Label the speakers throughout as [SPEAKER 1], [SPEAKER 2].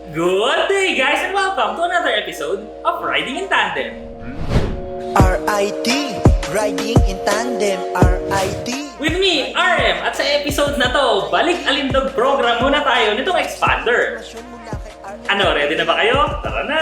[SPEAKER 1] Good day guys and welcome to another episode of Riding in Tandem.
[SPEAKER 2] RIT, Riding in Tandem, RIT.
[SPEAKER 1] With me, RM, at sa episode na to, balik alindog program muna tayo nitong Expander. Ano, ready na ba kayo? Tara na!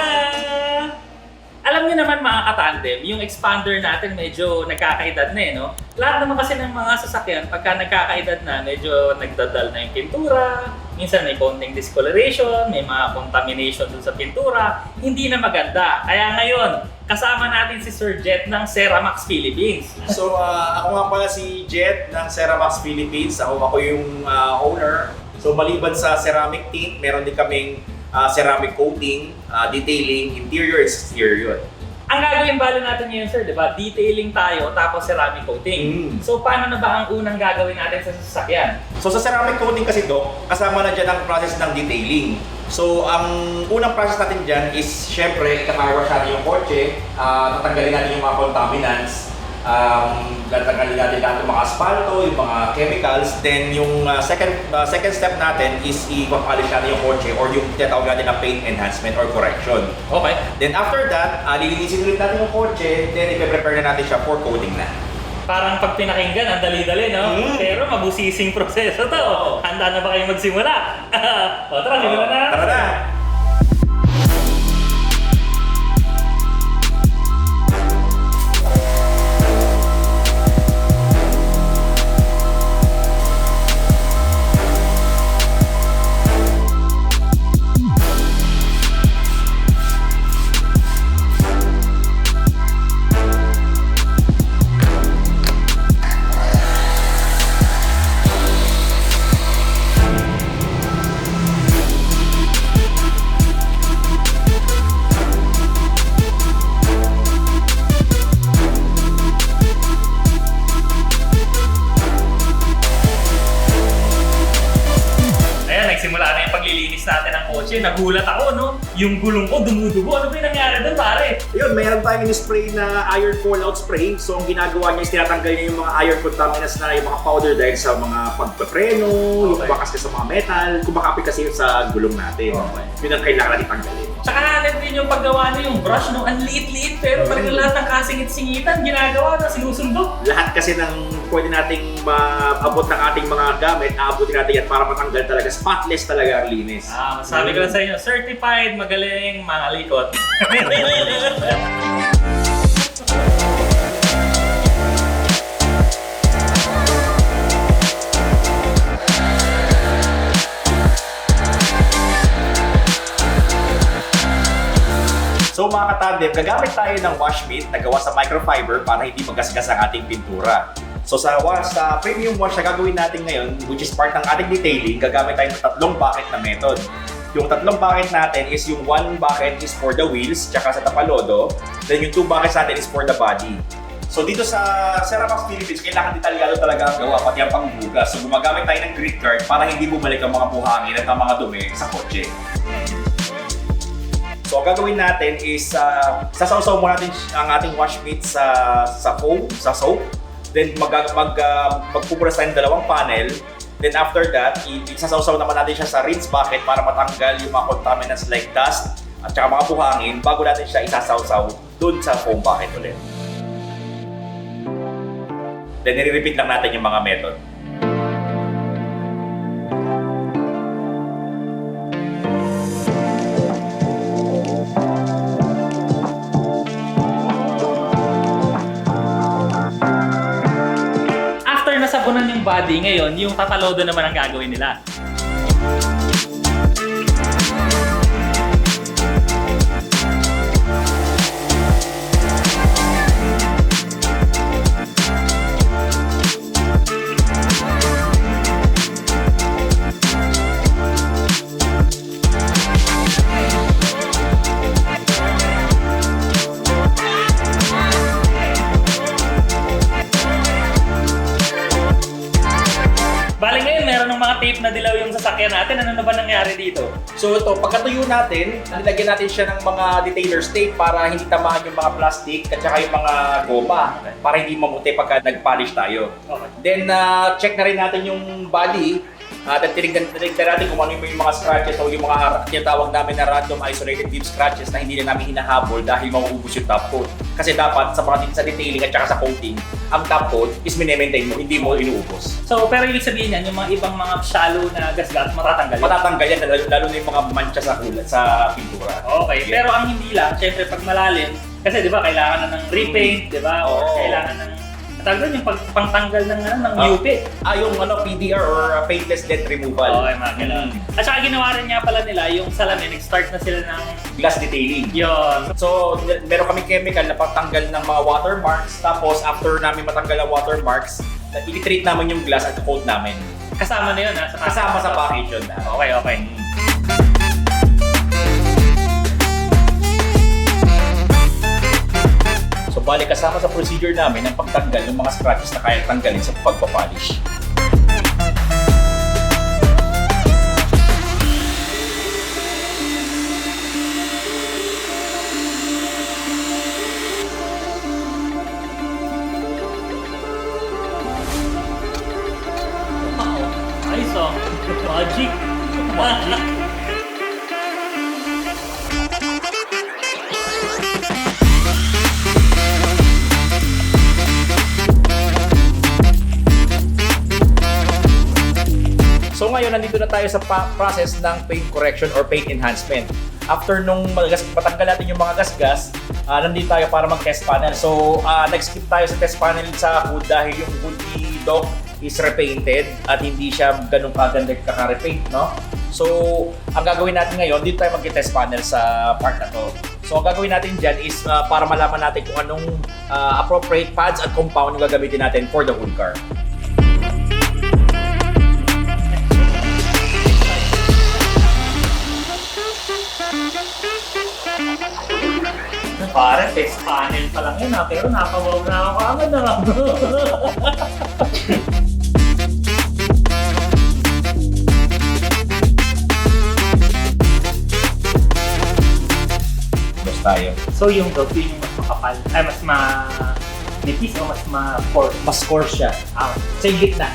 [SPEAKER 1] Alam niyo naman mga katandem, yung Expander natin medyo nagkakaedad na no? Lahat naman kasi ng mga sasakyan, pagka nagkakaedad na, medyo nagdadal na yung pintura, minsan may konting discoloration, may mga contamination dun sa pintura, hindi na maganda. Kaya ngayon, kasama natin si Sir Jet ng Ceramax Philippines.
[SPEAKER 3] So, ako nga pala si Jet ng Ceramax Philippines. Ako yung owner. So, maliban sa ceramic tint, meron din kaming ceramic coating, detailing, interior, exterior.
[SPEAKER 1] Ang gagawin bala natin ngayon, sir, di ba? Detailing tayo, tapos ceramic coating. So, paano na ba ang unang gagawin natin sa sasakyan?
[SPEAKER 3] So, sa ceramic coating kasi, Doc, kasama na dyan ang process ng detailing. So, ang unang process natin dyan is, syempre, ikakarwash natin yung kotse, tatanggalin natin yung mga contaminants, tatanggalin natin lahat yung mga asfalto, yung mga chemicals. Then, yung second step natin is i-polish natin yung kotse or yung tinatawag natin na paint enhancement or correction.
[SPEAKER 1] Okay.
[SPEAKER 3] Then after that, lilinisin ulit natin yung kotse, then i-prepare na natin siya for coating na.
[SPEAKER 1] Parang pag pinakinggan, ang dali-dali, no? Pero mabusising proseso to. Handa na ba kayo magsimula? O tara, simulan na!
[SPEAKER 3] Tara na!
[SPEAKER 1] Nagsimula na yung paglilinis natin ng kotse. Nagulat ako, no? Yung gulong ko dumudugo. Ano ba yung nangyari doon, pare?
[SPEAKER 3] Yun, mayroon tayong in-spray na iron fallout spray. So, ang ginagawa niya is tinatanggal niya yung mga iron contaminants na yung mga powder dahil sa mga pagpapreno, yung bakas ka sa mga metal, kumakapit kasi yun sa gulong natin. Yun ang kailangan natin tanggalin.
[SPEAKER 1] Tsaka natin din yung paggawa na yung brush, no? Ang liit-liit, pero talagang lahat ng kasingit-singitan, ginagawa na sinusundok.
[SPEAKER 3] Lahat kasi ng pwede nating maabot ng ating mga gamit, aabutin natin yan para matanggal talaga. Spotless talaga ang linis.
[SPEAKER 1] Masabi ko lang sa inyo, certified magaling mga likot.
[SPEAKER 3] So mga katandem, gagamit tayo ng wash mitt na gawa sa microfiber para hindi magasgas ang ating pintura. So sa premium wash na gagawin natin ngayon, which is part ng ating detailing, gagamit tayo ng tatlong bucket na method. Yung tatlong bucket natin is yung one bucket is for the wheels, tsaka sa tapalodo. Then yung two buckets natin is for the body. So dito sa Ceramax Philippines, kailangan detalyado talaga ang gawa, pati ang panghugas. So gumagamit tayo ng grit guard para hindi bumalik ang mga buhangin at ang mga dumi sa kotse. So, ang gagawin natin is sasawsaw muna natin ang ating wash mitt sa foam, sa soap. Then magpupunas tayo ng dalawang panel. Then after that, isasawsaw naman natin siya sa rinse bucket para matanggal yung mga contaminants like dust at saka mga buhangin bago natin siya isasawsaw dun sa foam bucket ulit. Then i-repeat lang natin yung mga method.
[SPEAKER 1] Nasabunan yung body ngayon, yung tatalodo naman ang gagawin nila. Bali ngayon, meron ng mga tape na dilaw yung sasakyan natin. Ano na ba nangyari dito?
[SPEAKER 3] So ito, pagkatuyo natin, nilagyan natin siya ng mga detailer's tape para hindi tamaan yung mga plastic at saka yung mga goma para hindi mamuti pagka nag-polish tayo.
[SPEAKER 1] Okay.
[SPEAKER 3] Then check na rin natin yung body At tinignan natin kung ano yung mga scratches o yung mga tinatawag namin na random isolated deep scratches na hindi na namin hinahabol dahil mauubos yung top coat. Kasi dapat sa detailing at saka sa coating, ang top coat is minemaintain mo, hindi mo inuubos.
[SPEAKER 1] So, pero ibig sabihin yan, yung mga ibang mga shallow na gasgas, matatanggal yun.
[SPEAKER 3] Matatanggal yan, lalo na yung mga mancha sa pintura.
[SPEAKER 1] Okay, pero ang hindi lang, syempre pag malalim, kasi di ba kailangan na ng repaint, di ba? Or
[SPEAKER 3] Oo.
[SPEAKER 1] kailangan ng tawag doon yung pagtanggal ng UP.
[SPEAKER 3] Yung PDR or paintless dent removal.
[SPEAKER 1] Okay, mga ganun. At saka ginawa rin nga pala nila, yung salamin, nag-start na sila ng
[SPEAKER 3] Glass detailing.
[SPEAKER 1] yun.
[SPEAKER 3] So, meron kaming chemical na pagtanggal ng mga watermarks. Tapos, after namin matanggal ang watermarks, i-treat namin yung glass at coat namin.
[SPEAKER 1] Kasama na yun, ha?
[SPEAKER 3] Kasama sa package yun na.
[SPEAKER 1] Okay, okay.
[SPEAKER 3] So, bali kasama sa procedure namin ang pagtanggal ng mga scratches na kaya tanggalin sa pagpapolish.
[SPEAKER 1] Wow, ayos oh. Magic. Magic.
[SPEAKER 3] So ngayon, nandito na tayo sa process ng paint correction or paint enhancement. After nung patanggal natin yung mga gasgas, nandito tayo para mag-test panel. So, nag-skip tayo sa test panel sa hood dahil yung hood ni Doc is repainted at hindi siya ganun kaganda kaka-repaint, no? So, ang gagawin natin ngayon, dito tayo mag-test panel sa part na to. So, ang gagawin natin dyan is para malaman natin kung anong appropriate pads at compound yung gagamitin natin for the whole car.
[SPEAKER 1] Pare, test panel pa lang yun ha, pero napawaw na ako agad na lang.
[SPEAKER 3] Tapos tayo.
[SPEAKER 1] So yung dog, yun yung mas makapal, ay mas manipis o mas ma-force.
[SPEAKER 3] Mas coarse siya. Sa gitna.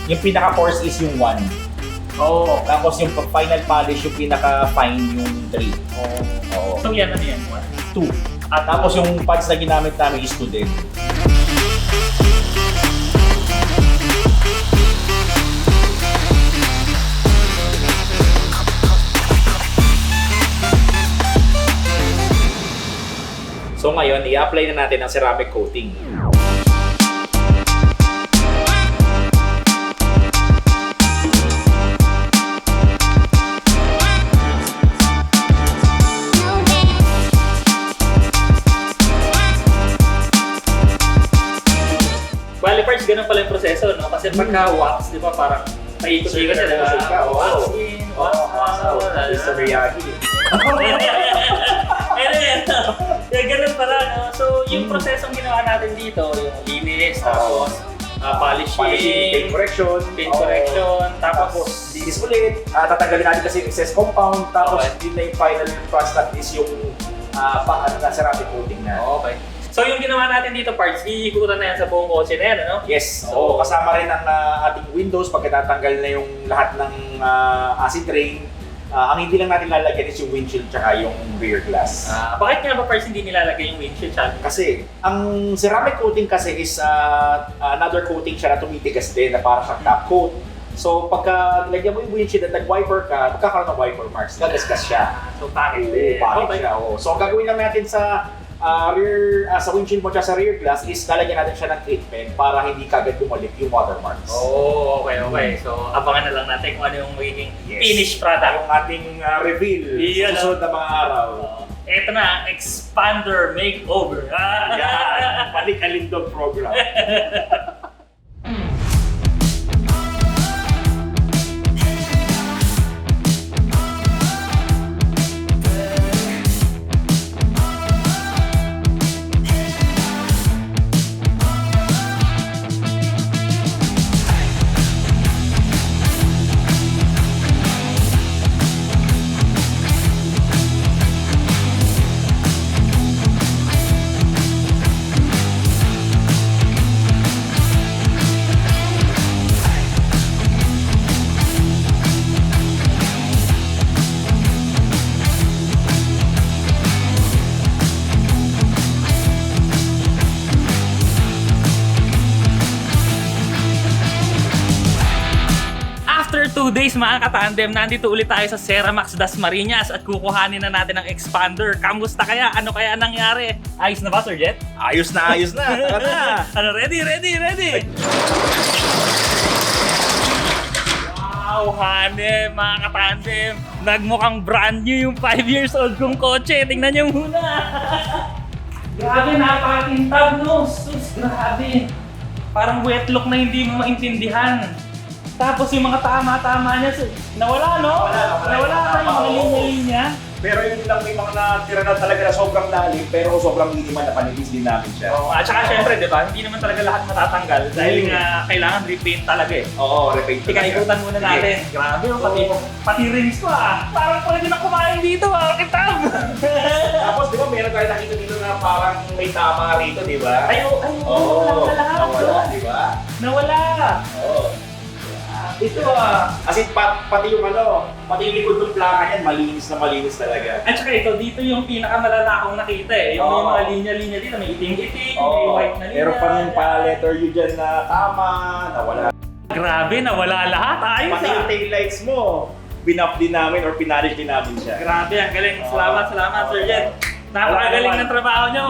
[SPEAKER 3] Yung pinaka-coarse is yung 1.
[SPEAKER 1] Oo.
[SPEAKER 3] Tapos yung final polish, yung pinaka-fine yung 3. Oo.
[SPEAKER 1] So yan, ano yan?
[SPEAKER 3] 2. At tapos yung pads na ginamit namin is 2 din. So ngayon, i-apply na natin ang ceramic coating.
[SPEAKER 1] Bali parts, ganun pala yung proseso, no? Kasi pagka wax, di ba, parang paikot-ikot siya, di ba?
[SPEAKER 3] Paikot ka, oo.
[SPEAKER 1] Wax in, wax out.
[SPEAKER 3] Mr. Miyagi.
[SPEAKER 1] Kaya ganun pala, no? So, yung prosesong ginawa natin dito, yung linis, tapos polishing,
[SPEAKER 3] paint correction,
[SPEAKER 1] tapos
[SPEAKER 3] linis ulit, tatanggalin natin kasi yung excess compound, tapos
[SPEAKER 1] Okay.
[SPEAKER 3] yun na yung final product is yung ceramic coating na.
[SPEAKER 1] okay. So, yung ginawa natin dito parts, iikutan na yan sa buong kotse na yan, ano?
[SPEAKER 3] Yes,
[SPEAKER 1] So,
[SPEAKER 3] kasama rin ang ating windows pagkatatanggal na yung lahat ng acid rain. Ang hindi lang natin lalagyan is yung windshield tsaka yung rear glass.
[SPEAKER 1] Bakit nga ba parts hindi nilalagay yung windshield siya?
[SPEAKER 3] Kasi, ang ceramic coating kasi is another coating siya na tumitigas din na parang siyang top coat. So, pagka nilagyan mo yung windshield at nag-wiper ka, magkakaroon ng wiper marks. Gagasgas siya.
[SPEAKER 1] So, pangit
[SPEAKER 3] Oo,
[SPEAKER 1] din.
[SPEAKER 3] pangit
[SPEAKER 1] Okay.
[SPEAKER 3] siya. Oo. So, ang gagawin lang natin sa rear, sa windshield mo at sa rear glass is lalagyan natin siya ng treatment para hindi kagad bumalik yung watermarks.
[SPEAKER 1] Oh, okay. So, abangan na lang natin kung ano yung magiging finished product.
[SPEAKER 3] Yung ating reveal
[SPEAKER 1] Iyan,
[SPEAKER 3] sa susunod na mga araw.
[SPEAKER 1] Ito na, Expander Makeover.
[SPEAKER 3] Yan, Balik Alindog program.
[SPEAKER 1] days mga katandem, nandito ulit tayo sa Ceramax Dasmariñas at kukuhanin na natin ang expander. Kamusta kaya? Ano kaya nangyari? Ayos na ba, Sir Jet?
[SPEAKER 3] Ayos na, ayos na. Tara na.
[SPEAKER 1] Ano, ready? Wow, Hanem, mga katandem. Nagmukhang brand new yung 5 years old kong kotse. Tingnan niyo muna. Grabe, napakakintab, no? Sus, grabe. Parang wet look na hindi mo maintindihan. Tapos yung mga tama-tama niya, nawala, no? Nawala na yung mga linya-linya.
[SPEAKER 3] Pero yun lang, may mga natira na talaga na sobrang lalim, pero sobrang minimal na panibis din namin siya.
[SPEAKER 1] Oh, at saka syempre, di ba? Hindi naman talaga lahat matatanggal dahil nga kailangan repaint talaga eh.
[SPEAKER 3] Oo, repaint
[SPEAKER 1] Tika, ikutan muna natin. Grabe, oh, pati rings ko ah. Parang pwede na kumain dito ah, kitab!
[SPEAKER 3] Tapos di ba meron tayo nakita dito na parang may tama rito, di ba?
[SPEAKER 1] Oo,
[SPEAKER 3] nawala, di ba?
[SPEAKER 1] Nawala!
[SPEAKER 3] Oo.
[SPEAKER 1] Ito ah.
[SPEAKER 3] As in, pati yung pati yung likod ng plaka niyan, malinis na malinis talaga.
[SPEAKER 1] At saka ito, dito yung pinakamalala akong nakita eh. Yung may mga linya-linya dito, may itim-itim, may white na linya.
[SPEAKER 3] Meron pa yung letter U dyan na tama, nawala.
[SPEAKER 1] Grabe, nawala lahat. Ayos
[SPEAKER 3] Pati yung
[SPEAKER 1] ah.
[SPEAKER 3] taillights mo, binuff din namin or pinalish din namin siya.
[SPEAKER 1] Grabe, ang galing. Salamat, Sir Jet. Napakagaling ng trabaho nyo.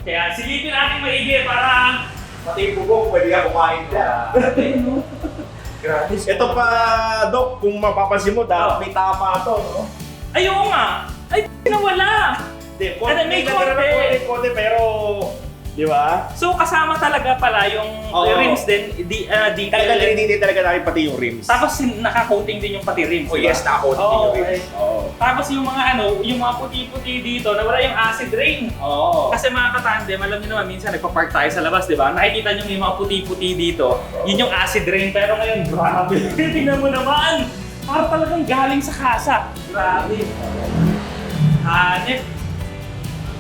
[SPEAKER 1] Kaya silipin natin maigi para...
[SPEAKER 3] Pati yung bubong, pwede ka kumain dyan.
[SPEAKER 1] Grabe.
[SPEAKER 3] Ito pa, Doc, kung mapapansin mo, dapat may tama to, no?
[SPEAKER 1] Ay, oo nga. Ay, nawala.
[SPEAKER 3] Hindi,
[SPEAKER 1] Ano, may
[SPEAKER 3] konti, pero, di ba?
[SPEAKER 1] So, kasama talaga pala yung
[SPEAKER 3] Oo.
[SPEAKER 1] rims din. Detail.
[SPEAKER 3] Talaga hindi talaga namin pati yung rims.
[SPEAKER 1] Tapos naka-coating din yung pati rims.
[SPEAKER 3] Oh
[SPEAKER 1] diba?
[SPEAKER 3] yes, nakakotin
[SPEAKER 1] Oo,
[SPEAKER 3] yung rims. Oo.
[SPEAKER 1] Tapos yung mga yung mga puti-puti dito, nawala yung acid rain.
[SPEAKER 3] Oo.
[SPEAKER 1] Kasi mga katandem, alam niyo naman, minsan nagpa-park tayo sa labas, di ba? Nakikita niyo yung mga puti-puti dito. Yun yung acid rain. Pero ngayon, grabe. Tingnan mo naman. Parang talagang galing sa kasa. Grabe. Hanip.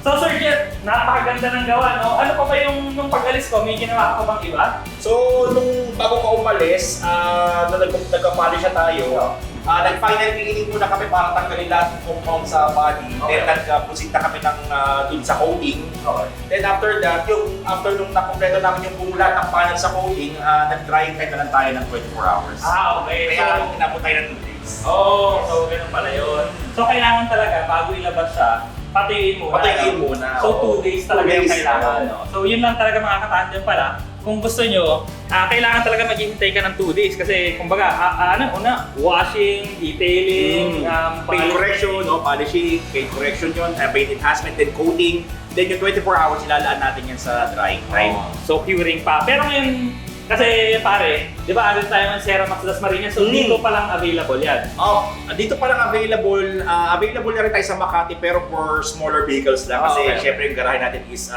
[SPEAKER 1] So Sir Jet, napakaganda ng gawa, no? Ano pa ba yung nung pag-alis ko? May ginawa ka pa bang iba?
[SPEAKER 3] So, nung bago ka umalis, nung nagka-polish siya tayo, nag-final cleaning muna kami para tanggalin lahat ng compound sa body.
[SPEAKER 1] Okay.
[SPEAKER 3] Then nagpusinta kami ng dun sa coating.
[SPEAKER 1] Okay.
[SPEAKER 3] Then after that, after nung nakompleto namin yung buong lahat ng panel sa coating, nag-dry time na lang tayo ng 24 hours.
[SPEAKER 1] Okay.
[SPEAKER 3] Kaya inabot tayo ng 2 days.
[SPEAKER 1] So ganun pala yun. So kailangan talaga, bago ilabas siya, patingin muna.
[SPEAKER 3] Patingin muna.
[SPEAKER 1] So 2 days talaga
[SPEAKER 3] 2
[SPEAKER 1] yung
[SPEAKER 3] days,
[SPEAKER 1] kailangan.
[SPEAKER 3] oo.
[SPEAKER 1] No? So yun lang talaga mga katandem pala. Kung gusto nyo, kailangan talaga maghihintay ka ng 2 days kasi kumbaga, washing, detailing,
[SPEAKER 3] Paint correction, polishing, paint correction yun, paint enhancement, then coating. Then yung 24 hours, ilalaan natin yan sa drying time.
[SPEAKER 1] So curing pa. Pero ngayon, kasi pare, di ba ano tayo ng Ceramax Dasmariñas, so dito pa lang available yan.
[SPEAKER 3] Dito pa lang available na rin tayo sa Makati pero for smaller vehicles lang kasi
[SPEAKER 1] Okay.
[SPEAKER 3] syempre yung garahe natin is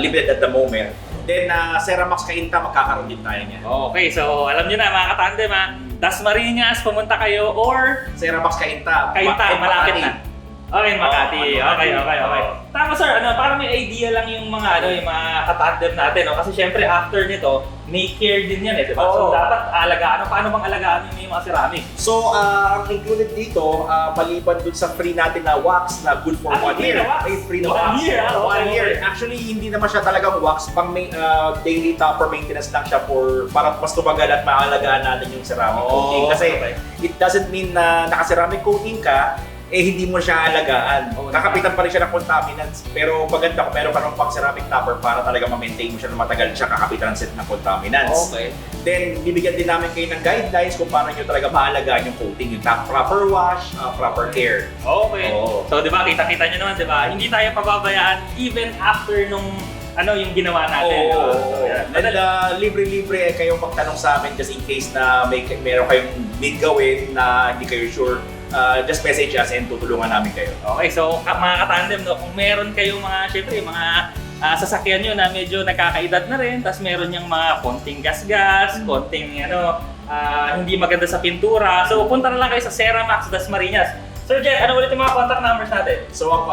[SPEAKER 3] limited at the moment. Then Ceramax Cainta, magkakaroon din tayo niyan.
[SPEAKER 1] Okay, so alam nyo na mga katandem Dasmariñas, pumunta kayo or
[SPEAKER 3] Ceramax Cainta,
[SPEAKER 1] malapit
[SPEAKER 3] Makati.
[SPEAKER 1] na. Okay, Makati.
[SPEAKER 3] Makati.
[SPEAKER 1] Okay. Tapos sir, para may idea lang yung mga yung mga katandem natin, no? Kasi syempre after nito, may care din yan eh, di ba? So
[SPEAKER 3] Oo.
[SPEAKER 1] dapat alagaan. Paano bang alagaan yung mga ceramic?
[SPEAKER 3] So, ang included dito, maliban dun sa free natin na wax na good for 1
[SPEAKER 1] free
[SPEAKER 3] year.
[SPEAKER 1] na wax?
[SPEAKER 3] May free na
[SPEAKER 1] 1
[SPEAKER 3] wax.
[SPEAKER 1] year, okay.
[SPEAKER 3] 1 year. Actually, hindi naman siya talagang wax. Pang daily topper maintenance lang siya para mas tumagal at maalagaan natin yung ceramic coating. Kasi it doesn't mean na naka-ceramic coating ka, hindi mo siya alagaan. Kakapitan pa rin siya ng contaminants. Pero maganda kung meron ka ng pang ceramic topper para talaga ma-maintain mo siya na matagal siya kakapitan ng set ng contaminants.
[SPEAKER 1] Okay.
[SPEAKER 3] Then, bibigyan din namin kayo ng guidelines kung paano nyo talaga maalagaan yung coating, yung proper wash, proper care.
[SPEAKER 1] Okay.
[SPEAKER 3] Oo.
[SPEAKER 1] So, di ba, kita-kita nyo naman, di ba? Hindi tayo pababayaan even after nung yung ginawa natin.
[SPEAKER 3] Oo.
[SPEAKER 1] Yan.
[SPEAKER 3] And libre-libre kayong magtanong sa amin just in case na meron kayong need gawin na hindi kayo sure. Just message us and tutulungan namin kayo.
[SPEAKER 1] Okay, so mga katandem, no, kung meron kayong syempre, mga sasakyan nyo na medyo nakakaedad na rin, tapos meron yung mga konting gas-gas, konting hindi maganda sa pintura. So, punta na lang kayo sa Ceramax Dasmariñas. Sir Jet, ano ulit yung mga contact numbers natin?
[SPEAKER 3] So,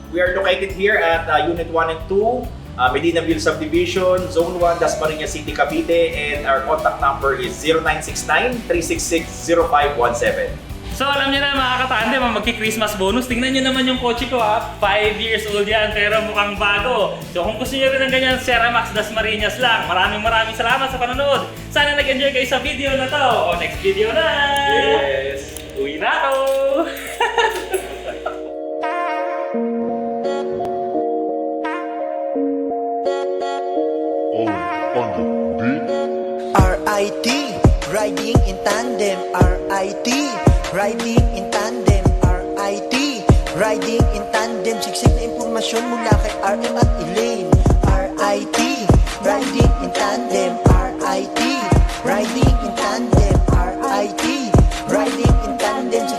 [SPEAKER 3] we are located here at Unit 1 and 2, Medinaville Subdivision, Zone 1, Dasmariñas City, Cavite, and our contact number is 0969-366-0517.
[SPEAKER 1] So alam niyo na mga katandem, magki-Christmas bonus. Tingnan niyo naman yung kotse ko ha. 5 years old yan pero mukhang bago. So kung gusto niyo rin ng ganyan, Ceramax Dasmariñas lang. Maraming salamat sa panonood. Sana nag-enjoy kayo sa video na to. O next video na!
[SPEAKER 3] Yes!
[SPEAKER 1] Uwi na ako!
[SPEAKER 2] RIT, riding in tandem. RIT, riding in tandem. RIT, riding in tandem. Siksik na impormasyon mula kay RM at Elaine.